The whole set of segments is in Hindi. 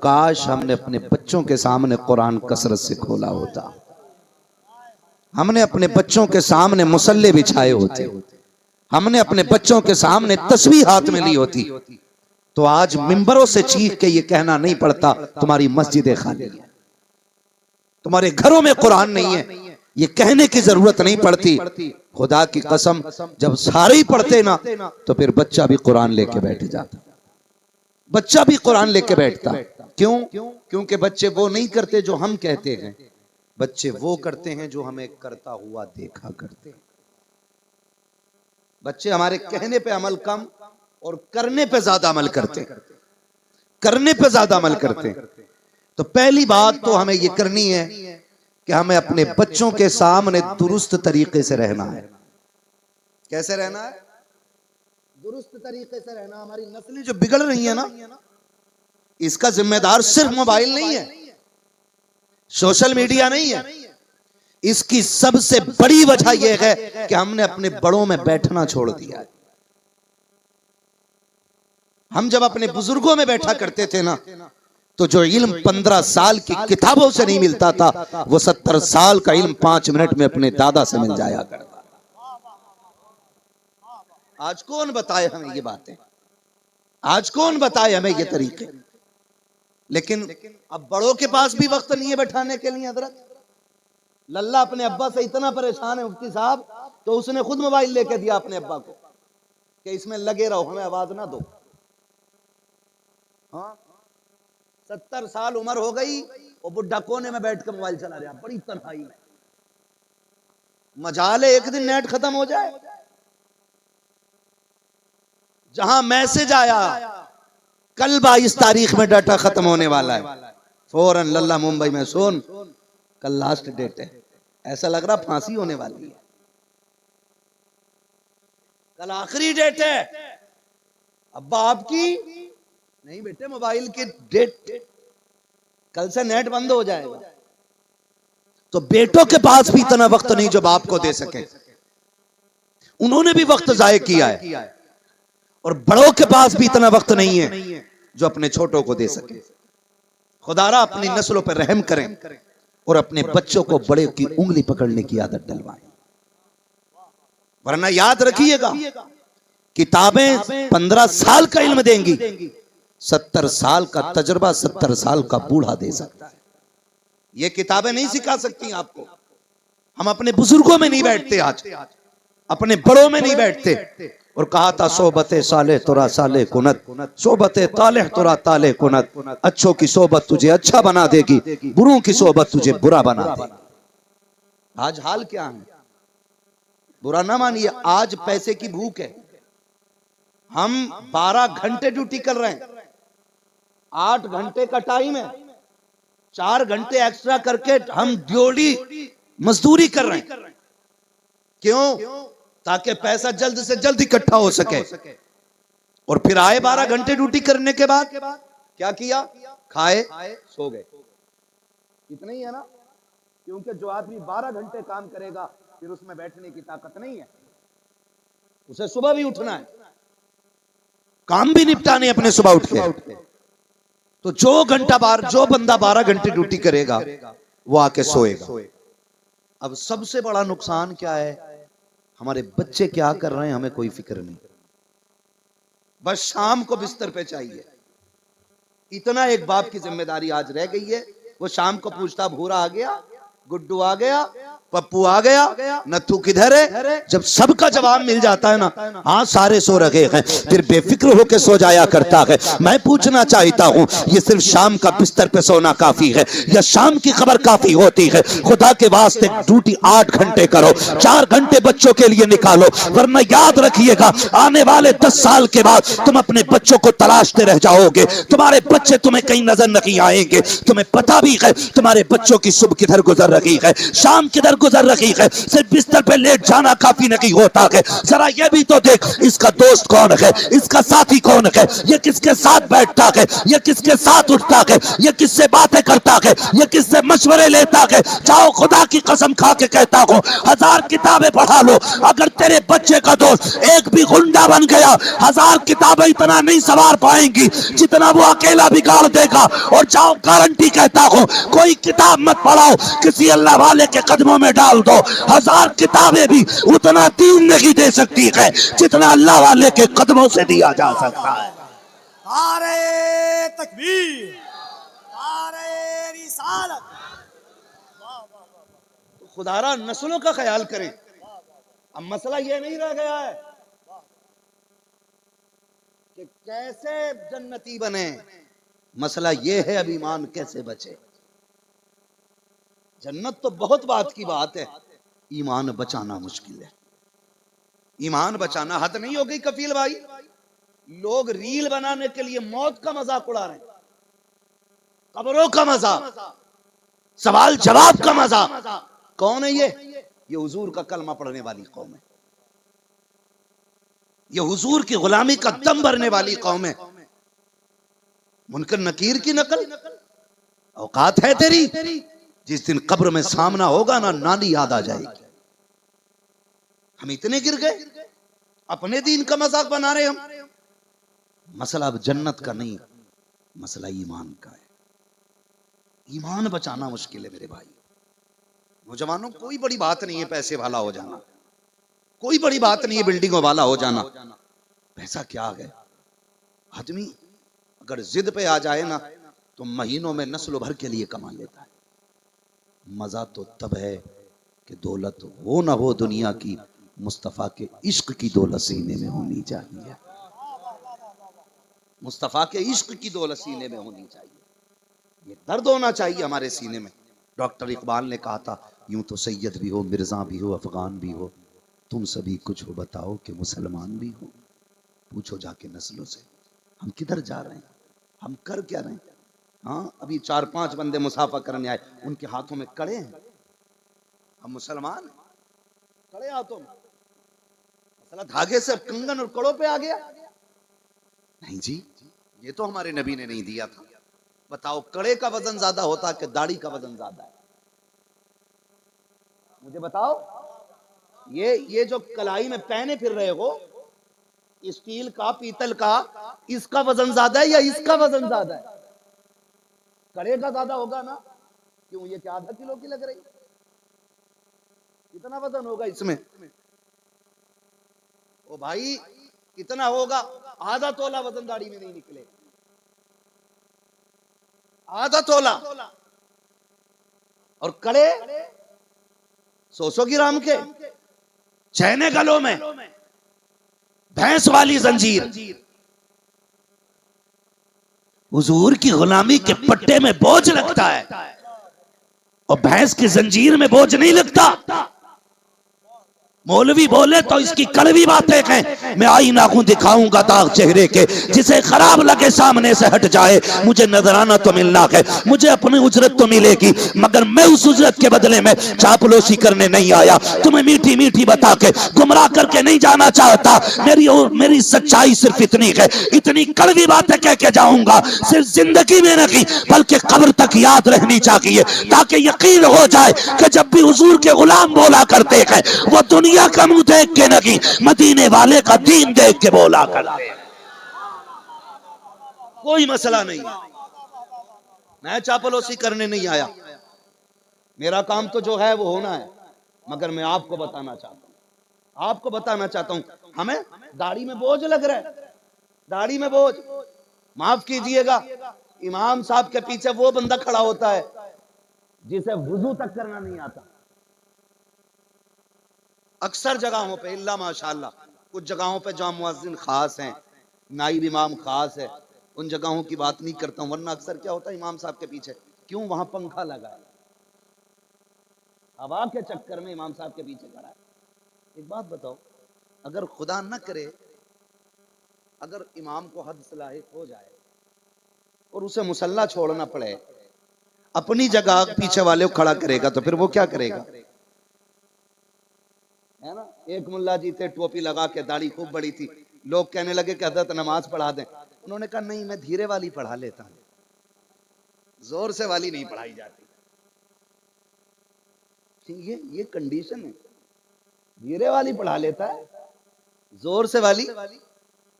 काश हमने अपने बच्चों के सामने कुरान कसरत से खोला होता, हमने अपने बच्चों के सामने मुसल्ले बिछाए होते, हमने अपने बच्चों के सामने तस्बीह हाथ में ली होती, तो आज मिंबरों से चीख के ये कहना नहीं पड़ता तुम्हारी मस्जिदें खाली है, तुम्हारे घरों में कुरान नहीं है, ये कहने की जरूरत नहीं पड़ती। खुदा की कसम, जब सारे ही पढ़ते ना तो फिर बच्चा भी कुरान लेके बैठ जाता, बच्चा भी कुरान लेके बैठता। क्यों? क्योंकि बच्चे वो नहीं करते जो हम कहते हैं, बच्चे वो करते हैं जो हमें करता हुआ देखा करते हैं। बच्चे हमारे कहने पे अमल कम और करने पे ज्यादा अमल करते, करने पे ज्यादा अमल करते। तो पहली बात तो हमें ये करनी है कि हमें अपने बच्चों के सामने दुरुस्त तरीके से रहना है। कैसे रहना है? दुरुस्त तरीके से रहना। हमारी नस्लें जो बिगड़ रही है ना, इसका जिम्मेदार सिर्फ मोबाइल नहीं है, सोशल मीडिया नहीं है, इसकी सबसे बड़ी वजह यह है कि हमने अपने बड़ों में बैठना छोड़ दिया है। हम जब अपने बुजुर्गों में बैठा करते थे ना, तो जो इल्म 15 साल की किताबों से नहीं मिलता था, वो 70 साल का इल्म 5 मिनट में अपने दादा से मिल जाया करता। आज कौन बताए हमें ये बातें, आज कौन बताए हमें ये तरीके। लेकिन अब बड़ों के पास भी वक्त नहीं है बैठाने के लिए। हजरत लल्ला अपने अब्बा से इतना परेशान है मुफ्ती साहब, तो उसने खुद मोबाइल लेके दिया अपने अब्बा को कि इसमें लगे रहो, हमें आवाज ना दो। हाँ, 70 साल उम्र हो गई और बुढ़ा कोने में बैठ कर मोबाइल चला रहा, बड़ी तन्हाई में। मजाल है एक दिन नेट खत्म हो जाए, जहां मैसेज आया कल 22 तारीख में डाटा खत्म होने वाला है, फौरन लल्ला मुंबई में सुन कल लास्ट डेट है, ऐसा लग रहा फांसी होने वाली है, कल आखिरी डेट है। अब्बा आपकी नहीं बेटे, मोबाइल की डेट, कल से नेट बंद हो जाएगा। तो बेटों के पास भी इतना वक्त नहीं जो बाप को दे सके, उन्होंने भी वक्त जाया किया है। और बड़ों के पास भी इतना वक्त नहीं है जो अपने छोटों को दे सके। खुदारा अपनी नस्लों पर रहम करें और अपने बच्चों को बड़े की उंगली पकड़ने की आदत डलवाएं। वरना याद रखिएगा, किताबें 15 साल का इल्म देंगी, 70 साल का तजुर्बा 70 साल का बूढ़ा दे सकता है। ये किताबें नहीं सिखा सकती आपको। हम अपने बुजुर्गों में नहीं बैठते, आज अपने बड़ों में नहीं बैठते। और कहा था सोबते साले तोरा साले कुनत, सोबते ताले तोरा ताले कुनत। अच्छों की सोबत तुझे अच्छा बना देगी, बुरों की सोबत तुझे बुरा बना देगी। आज हाल क्या है, बुरा ना मानिए, आज पैसे की भूख है। हम 12 घंटे ड्यूटी कर रहे हैं, 8 घंटे का टाइम है, 4 घंटे एक्स्ट्रा करके हम ड्यूटी मजदूरी कर रहे हैं। क्यों? ताकि पैसा जल्द से जल्द इकट्ठा हो सके। और फिर आए 12 घंटे ड्यूटी करने के बाद क्या किया? खाए सो गए। इतना ही है ना, क्योंकि जो आदमी 12 घंटे काम करेगा फिर उसमें बैठने की ताकत नहीं है, उसे सुबह भी उठना है, काम भी निपटाने अपने सुबह उठ के। तो जो बंदा 12 घंटे ड्यूटी करेगा वो आके सोएगा। अब सबसे बड़ा नुकसान क्या है, हमारे बच्चे क्या कर रहे हैं हमें कोई फिक्र नहीं, बस शाम को बिस्तर पे चाहिए। इतना एक बाप की जिम्मेदारी आज रह गई है। वो शाम को पूछता भूरा आ गया, गुड्डू आ गया, पप्पू आ गया, नथु किधर है? जब सबका जवाब मिल जाता है ना, हाँ सारे सो रहे हैं, फिर बेफिक्र होकर सो जाया करता है। मैं पूछना चाहता हूँ, ये सिर्फ शाम का बिस्तर पे सोना काफी है या शाम की खबर काफी होती है? खुदा के वास्ते ड्यूटी 8 घंटे करो, 4 घंटे बच्चों के लिए निकालो, वरना याद रखिएगा आने वाले 10 साल के बाद तुम अपने बच्चों को तलाशते रह जाओगे। तुम्हारे बच्चे तुम्हें कहीं नजर नहीं आएंगे। तुम्हें पता भी है तुम्हारे बच्चों की सुबह किधर गुजर रही है, शाम किधर गुजर रही है, सिर्फ बिस्तर पे लेट जाना काफी नहीं होता है। जरा ये भी तो देख, इसका दोस्त कौन है, इसका साथी कौन है, ये किसके साथ बैठता है, ये किसके साथ उठता है, ये किससे बातें करता है, ये किससे मशवरे लेता है। जाओ, खुदा की कसम खा के कहता हूँ, 1000 किताबें पढ़ा लो, अगर तेरे बच्चे का दोस्त एक भी गुंडा बन गया, 1000 किताबें इतना नहीं सवार पाएंगी जितना वो अकेला बिगाड़ देगा। और जाओ, गारंटी कहता हूँ, कोई किताब मत पढ़ाओ, किसी अल्लाह वाले के कदमों में डाल दो, 1000 किताबें भी उतना दीन नहीं दे सकती है जितना अल्लाह वाले के कदमों से दिया जा सकता है। नारे तकबीर, नारे रिसालत। तो खुदारा नस्लों का ख्याल करें। अब मसला यह नहीं रह गया है कि कैसे जन्नती बने, मसला यह है अब ईमान कैसे बचे। जन्नत तो बहुत बात की बात है, ईमान बचाना मुश्किल है। ईमान बचाना हद नहीं हो गई कफील भाई। लोग रील बनाने के लिए मौत का मजाक उड़ा रहे हैं, कब्रों का मजाक, सवाल जवाब का मजाक। कौन है ये हुजूर का कलमा पढ़ने वाली कौम है, ये हुजूर की गुलामी का दम भरने वाली कौम है। मुनकर नकीर की नकल औकात है तेरी, जिस दिन कब्र में सामना होगा ना, नानी याद आ जाएगी। हम इतने गिर गए, अपने दीन का मजाक बना रहे हम। मसला अब जन्नत का नहीं, मसला ईमान का है। ईमान बचाना मुश्किल है मेरे भाई। नौजवानों, कोई बड़ी बात नहीं है पैसे वाला हो जाना, कोई बड़ी बात नहीं है बिल्डिंगों वाला हो जाना। पैसा क्या है, आदमी अगर जिद पे आ जाए ना तो महीनों में नस्ल भर के लिए कमा लेता है। मजा तो तब है कि दौलत हो ना हो दुनिया की, मुस्तफा के इश्क की दौलत सीने में होनी चाहिए। मुस्तफा के इश्क की दौलत सीने में होनी चाहिए, ये दर्द होना चाहिए हमारे सीने में। डॉक्टर इकबाल ने कहा था, यूं तो सैयद भी हो, मिर्जा भी हो, अफगान भी हो, तुम सभी कुछ हो बताओ कि मुसलमान भी हो। पूछो जाके नस्लों से, हम किधर जा रहे हैं, हम कर क्या रहे हैं। हाँ, अभी 4-5 बंदे मुसाफा करने आए, उनके हाथों में कड़े हैं, हम मुसलमान हैं, कड़े हाथों में। मसला धागे से कंगन और कड़ों पे आ गया। नहीं जी, ये तो हमारे नबी ने नहीं दिया था। बताओ, कड़े का वजन ज्यादा होता कि दाढ़ी का वजन ज्यादा है? मुझे बताओ, ये जो कलाई में पहने फिर रहे हो, स्टील का, पीतल का, इसका वजन ज्यादा है या इसका वजन ज्यादा है? कड़े का ज्यादा होगा ना। क्यों, ये क्या आधा किलो की लग रही? कितना वजन होगा इसमें? ओ भाई, कितना होगा? आधा तोला वजन दाढ़ी में नहीं निकले, आधा तोला। और कड़े 100 ग्राम के, चैने गलों में, भैंस वाली जंजीर। हुजूर की गुलामी के पट्टे में बोझ लगता है और भैंस की जंजीर में बोझ नहीं लगता। मौलवी बोले तो इसकी कड़वी बातें कहें। मैं आईना हूं, दिखाऊंगा दाग चेहरे के, जिसे खराब लगे सामने से हट जाए। मुझे नजराना तो मिलना है, मुझे अपनी उजरत तो मिलेगी, मगर मैं उस उजरत के बदले में चापलूसी करने नहीं आया। तुम्हें मीठी मीठी बता के गुमराह करके नहीं जाना चाहता। मेरी सच्चाई सिर्फ इतनी है, इतनी कड़वी बातें कह के जाऊंगा, सिर्फ जिंदगी में नहीं बल्कि कब्र तक याद रहनी चाहिए, ताकि यकीन हो जाए कि जब भी हुजूर के गुलाम बोला करते हैं, वो दुनिया का मुंह देख के नहीं, मदीने वाले का दीन देख के बोला करते। कोई मसला नहीं, मैं चापलूसी करने नहीं आया। मेरा काम तो जो है वो होना है, मगर मैं आपको बताना चाहता हूं, हमें दाढ़ी में बोझ लग रहा है, दाढ़ी में बोझ। माफ कीजिएगा, इमाम साहब के पीछे वो बंदा खड़ा होता है जिसे वुजू तक करना नहीं आता। अक्सर जगहों पे, इल्ला माशाअल्लाह, कुछ जगहों पे जहां मुअज्जिन खास हैं, नाइब इमाम खास है, उन जगहों की बात नहीं करता हूं। वरना अक्सर क्या होता है, इमाम साहब के पीछे क्यों, वहां पंखा लगा है, हवा के चक्कर में इमाम साहब के पीछे खड़ा है। एक बात बताओ, अगर खुदा न करे, अगर इमाम को हद से लाहिक हो जाए और उसे मुसल्ला छोड़ना पड़े, अपनी जगह पीछे वाले को खड़ा करेगा, तो फिर वो क्या करेगा? एक मुल्ला जी थे, टोपी लगा के, दाढ़ी खूब बड़ी थी। लोग कहने लगे कि हजरत नमाज पढ़ा दें। उन्होंने कहा नहीं, मैं धीरे वाली पढ़ा लेता हूं, जोर से वाली नहीं पढ़ाई जाती। ये कंडीशन है, धीरे वाली पढ़ा लेता है, जोर से वाली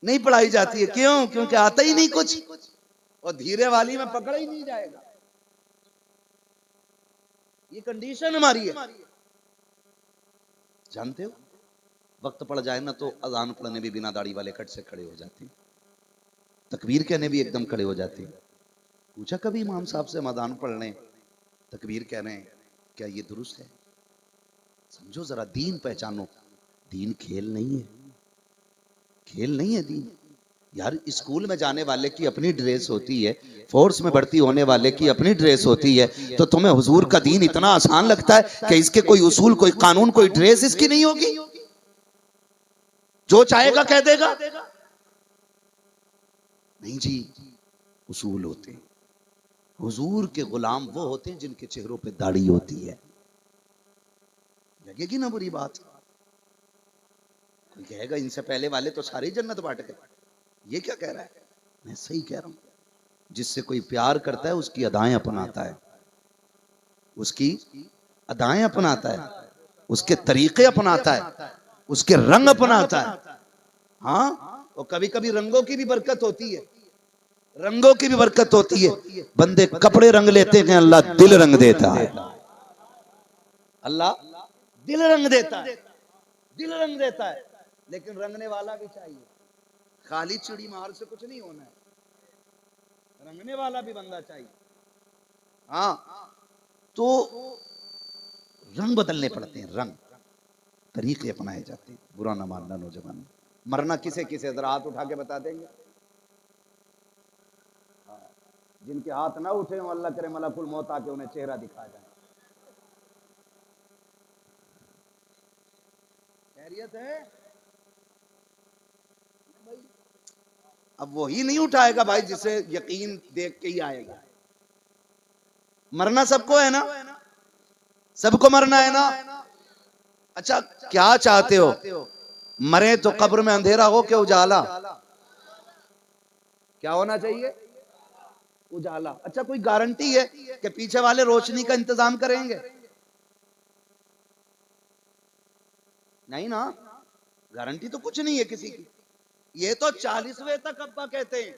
नहीं पढ़ाई जाती है। क्यों? क्योंकि आता ही नहीं कुछ, और धीरे वाली में पकड़ा ही नहीं जाएगा। ये कंडीशन हमारी है। जानते हो, वक्त पड़ जाए ना तो अजान पढ़ने भी बिना दाढ़ी वाले कट से खड़े हो जाते हैं, तकबीर कहने भी एकदम खड़े हो जाते हैं। पूछा कभी इमाम साहब से, अजान पढ़ रहे हैं, तकबीर कह रहे हैं, क्या ये दुरुस्त है? समझो जरा, दीन पहचानो। दीन खेल नहीं है, खेल नहीं है दीन। यार, स्कूल में जाने वाले की अपनी ड्रेस होती है, फोर्स में भर्ती होने वाले की अपनी ड्रेस होती है, तो तुम्हें हुजूर का दीन इतना आसान लगता है कि इसके कोई उसूल, कोई कानून, कोई ड्रेस इसकी नहीं होगी? जो चाहेगा कह देगा? नहीं जी, उसूल होते हैं। हुजूर के गुलाम वो होते हैं जिनके चेहरों पे दाढ़ी होती है। लगेगी ना बुरी बात? कोई कहेगा इनसे पहले वाले तो सारी जन्नत बांट गए, ये क्या कह रहा है? मैं सही कह रहा हूं। जिससे कोई प्यार करता है उसकी अदाएं अपनाता है, उसकी अदाएं अपनाता है, उसके तरीके अपनाता है, उसके रंग अपनाता है। हाँ, और कभी कभी रंगों की भी बरकत होती है, रंगों की भी बरकत होती है। बंदे कपड़े रंग लेते हैं, अल्लाह दिल रंग देता है। अल्लाह दिल रंग देता है, दिल रंग देता है। लेकिन रंगने वाला भी चाहिए, खाली चिड़ी मार से कुछ नहीं होना है, रंगने वाला भी बंदा चाहिए। हाँ, तो रंग बदलने पड़ते हैं, रंग, तरीके अपनाए जाते हैं। बुरा ना मानना नौजवान। मरना किसे किसे जरा हाथ उठा के बता देंगे? जिनके हाथ ना उठे हो, अल्लाह करे मलकुल मौत आके उन्हें चेहरा दिखा जाए। खैरियत है? अब वही नहीं उठाएगा भाई जिसे यकीन देख के ही आएगा। मरना सबको है ना, सबको मरना है ना। अच्छा, क्या चाहते हो? मरे तो कब्र में अंधेरा हो के उजाला? क्या होना चाहिए? उजाला। अच्छा, कोई गारंटी है कि पीछे वाले रोशनी का इंतजाम करेंगे? नहीं ना, गारंटी तो कुछ नहीं है किसी की। ये तो 40वें तक अब्बा कहते हैं,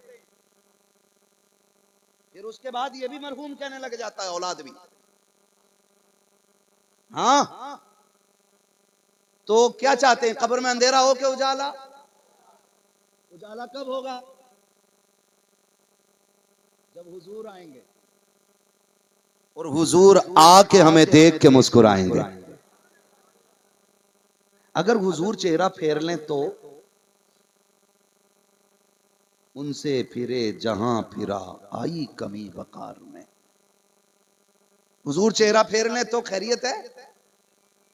फिर उसके बाद ये भी मरहूम कहने लग जाता है, औलाद भी। हाँ, तो क्या चाहते हैं? कब्र में अंधेरा हो के उजाला? उजाला कब होगा? जब हुजूर आएंगे, और हुजूर आके हमें देख के मुस्कुराएंगे। अगर हुजूर चेहरा फेर लें तो उनसे फिरे जहां फिरा आई कमी वकार में। हुजूर चेहरा फेर लें तो खैरियत है?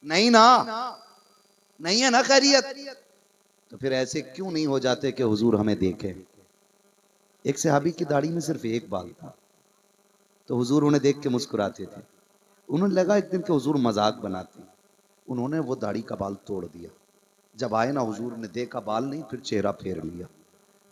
नहीं ना, नहीं है ना खैरियत। तो फिर ऐसे क्यों नहीं हो जाते कि हुजूर हमें देखे? एक सहाबी की दाढ़ी में सिर्फ एक बाल था, तो हुजूर उन्हें देख के मुस्कुराते थे। उन्होंने लगा एक दिन के हुजूर मजाक बनाते हैं, उन्होंने वो दाढ़ी का बाल तोड़ दिया। जब आए ना, हुजूर ने देखा बाल नहीं, फिर चेहरा फेर लिया,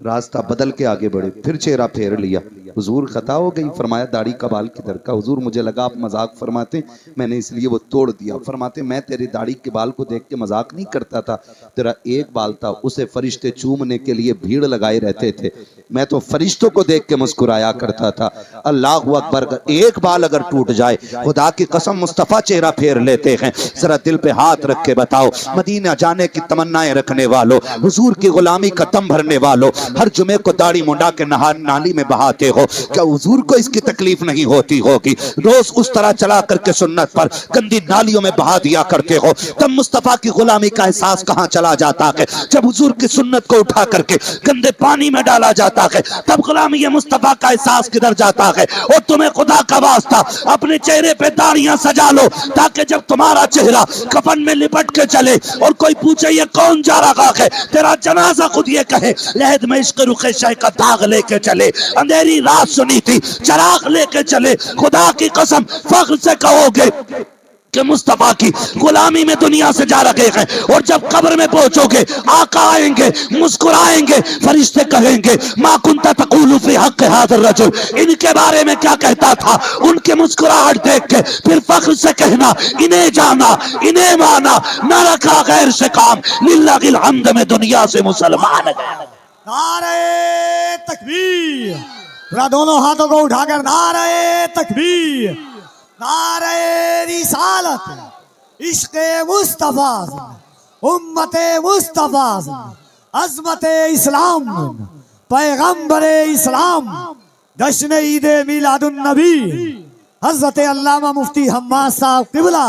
रास्ता बदल के आगे बढ़े, फिर चेहरा फेर लिया। हुजूर खता हो गई, फरमाया दाढ़ी का बाल किधर का? हुजूर मुझे लगा आप मजाक फरमाते, मैंने इसलिए वो तोड़ दिया। फरमाते मैं तेरी दाढ़ी के बाल को देख के मजाक नहीं करता था, तेरा एक बाल था, उसे फरिश्ते चूमने के लिए भीड़ लगाए रहते थे, मैं तो फरिश्तों को देख के मुस्कुराया करता था। अल्लाह अकबर। एक बाल अगर टूट जाए, खुदा की कसम मुस्तफा चेहरा फेर लेते हैं। जरा दिल पे हाथ रख के बताओ, मदीना जाने की तमन्नाएं रखने वालों, हुजूर की गुलामी का दम भरने वालों, हर जुमे को दाढ़ी मुंडा के नहार नाली में बहाते हो, क्या हुजूर को इसकी तकलीफ नहीं होती होगी? रोज उस तरह चला करके सुन्नत पर गंदी नालियों में बहा दिया करते हो, तब मुस्तफा की गुलामी का एहसास कहां चला जाता है? जब हुजूर की सुन्नत को उठा करके गंदे पानी में डाला जाता है, तब गुलामी ये मुस्तफा का एहसास किधर जाता है? और तुम्हें खुदा का वास्ता अपने चेहरे पे दाढ़ियां सजा लो, ताकि जब तुम्हारा चेहरा कफन में लिपट के चले और कोई पूछे ये कौन जा रहा है, तेरा जनाजा खुद ये कहे लहद में इश्क रुखे शाह का दाग लेके चले, अंधेरी रात सुनी थी, चराग लेके चले। खुदा की कसम फख्र से कहोगे इश्क मुस्तफा की गुलामी में दुनिया से जा रखे हैं। और जब कब्र में पहुंचोगे आका आएंगे, मुस्कुराएंगे, फरिश्ते कहेंगे मा कुंता तक़ूलु फी हक़्क़ हाज़िर रजुल, इनके बारे में क्या कहता था। उनके मुस्कुराहट देख के फिर फख्र से कहना इन्हें जाना, इन्हें माना, न रखा गैर से काम, लिल्लाहिल हम्द में दुनिया से मुसलमान गया। नारे तकबीर, जरा दोनों हाथों को उठाकर नारे तकबीर, नारे रिसालत, इश्क़े मुस्तफा, उम्मते मुस्तफा, अज़मते इस्लाम, पैगंबरे इस्लाम, जश्न ईद मिलादुन नबी, हज़रत अल्लामा मुफ्ती हम्माद साहब क़िबला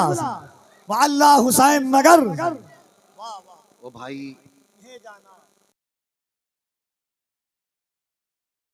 व अल्लाह हुसैन नगर। ओ भाई